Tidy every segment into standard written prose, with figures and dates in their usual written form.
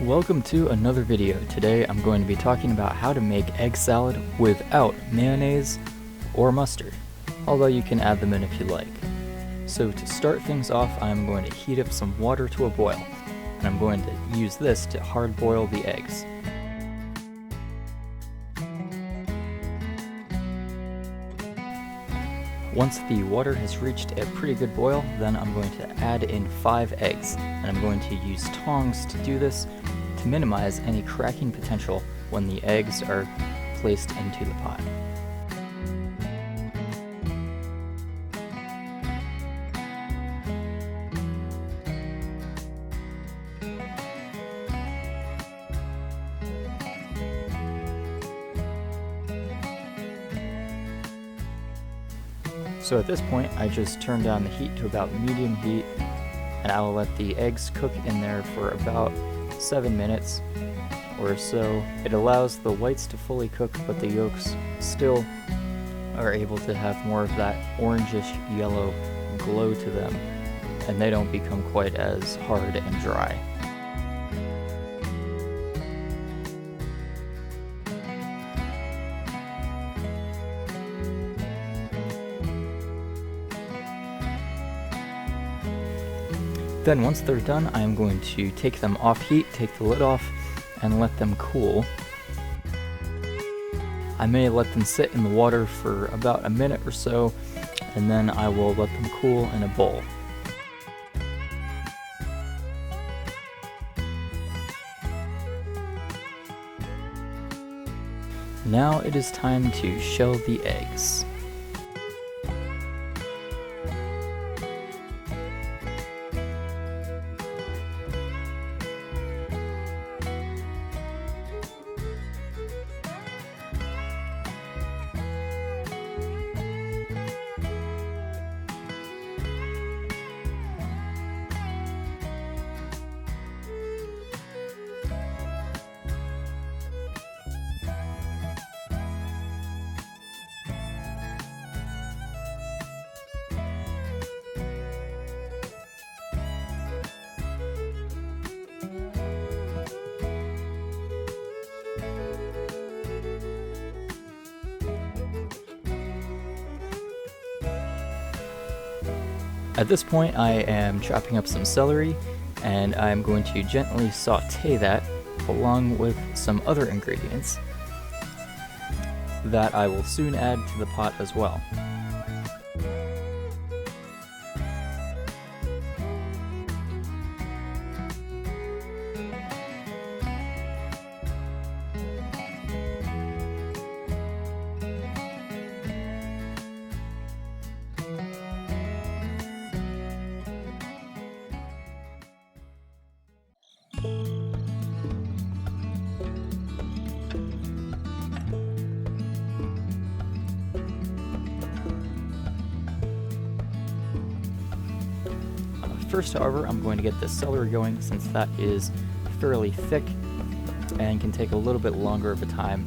Welcome to another video. Today I'm going to be talking about how to make egg salad without mayonnaise or mustard, although you can add them in if you like. So to start things off, I'm going to heat up some water to a boil, and I'm going to use this to hard boil the eggs. Once the water has reached a pretty good boil, then I'm going to add in 5 eggs, and I'm going to use tongs to do this to minimize any cracking potential when the eggs are placed into the pot. So at this point, I just turn down the heat to about medium heat, and I will let the eggs cook in there for about 7 minutes or so. It allows the whites to fully cook, but the yolks still are able to have more of that orangish yellow glow to them, and they don't become quite as hard and dry. Then once they're done, I am going to take them off heat, take the lid off, and let them cool. I may let them sit in the water for about a minute or so, and then I will let them cool in a bowl. Now it is time to shell the eggs. At this point, I am chopping up some celery, and I'm going to gently saute that along with some other ingredients that I will soon add to the pot as well. First, however, I'm going to get the celery going, since that is fairly thick and can take a little bit longer of a time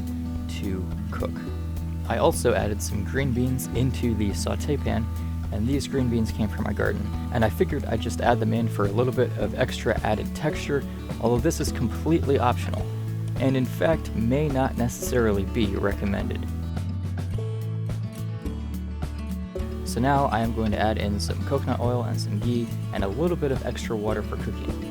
to cook. I also added some green beans into the saute pan, and these green beans came from my garden, and I figured I'd just add them in for a little bit of extra added texture, although this is completely optional, and in fact may not necessarily be recommended. So now I am going to add in some coconut oil and some ghee and a little bit of extra water for cooking.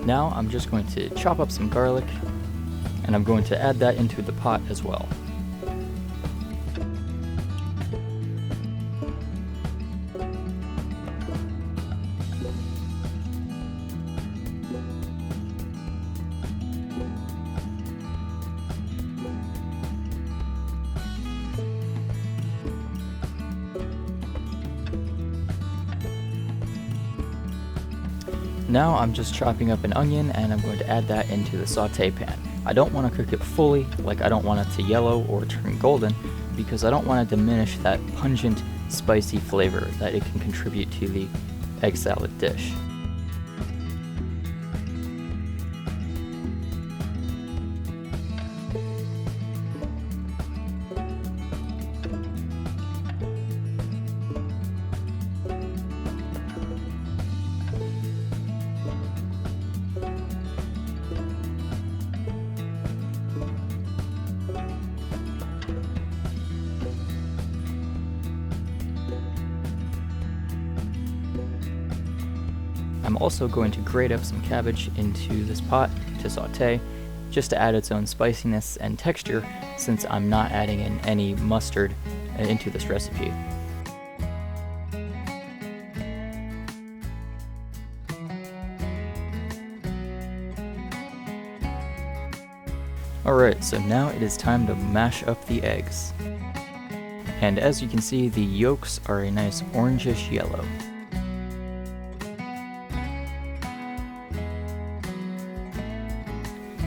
Now I'm just going to chop up some garlic, and I'm going to add that into the pot as well. Now I'm just chopping up an onion, and I'm going to add that into the saute pan. I don't want to cook it fully, like I don't want it to yellow or turn golden, because I don't want to diminish that pungent, spicy flavor that it can contribute to the egg salad dish. I'm also going to grate up some cabbage into this pot to saute, just to add its own spiciness and texture, since I'm not adding in any mustard into this recipe. Alright, so now it is time to mash up the eggs. And as you can see, the yolks are a nice orangish yellow.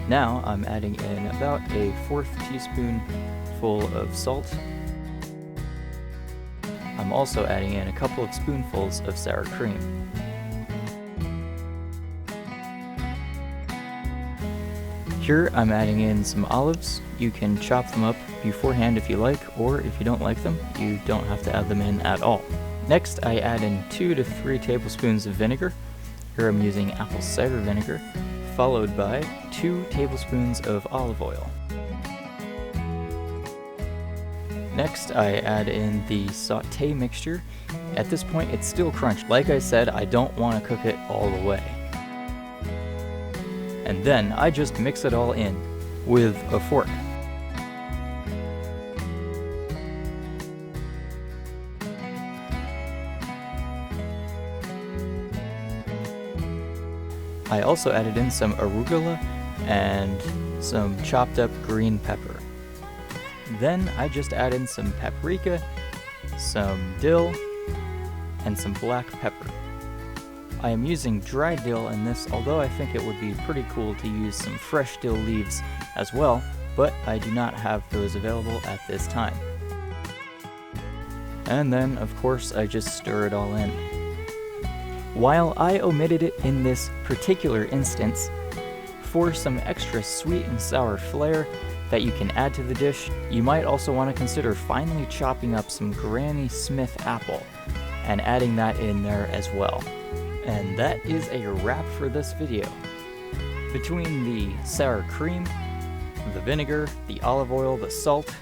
Now I'm adding in about a 1/4 teaspoonful of salt. I'm also adding in a couple of spoonfuls of sour cream. Here I'm adding in some olives. You can chop them up beforehand if you like, or if you don't like them, you don't have to add them in at all. Next I add in 2 to 3 tablespoons of vinegar. Here I'm using apple cider vinegar, followed by 2 tablespoons of olive oil. Next I add in the sauté mixture. At this point it's still crunchy. Like I said, I don't want to cook it all the way. And then I just mix it all in with a fork. I also added in some arugula and some chopped up green pepper. Then I just add in some paprika, some dill, and some black pepper. I am using dry dill in this, although I think it would be pretty cool to use some fresh dill leaves as well, but I do not have those available at this time. And then, of course, I just stir it all in. While I omitted it in this particular instance, for some extra sweet and sour flair that you can add to the dish, you might also want to consider finely chopping up some Granny Smith apple and adding that in there as well. And that is a wrap for this video. Between the sour cream, the vinegar, the olive oil, the salt,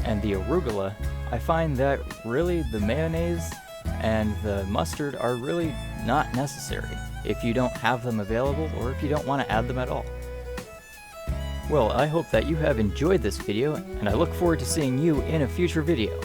and the arugula, I find that really the mayonnaise and the mustard are really not necessary if you don't have them available or if you don't want to add them at all. Well, I hope that you have enjoyed this video, and I look forward to seeing you in a future video.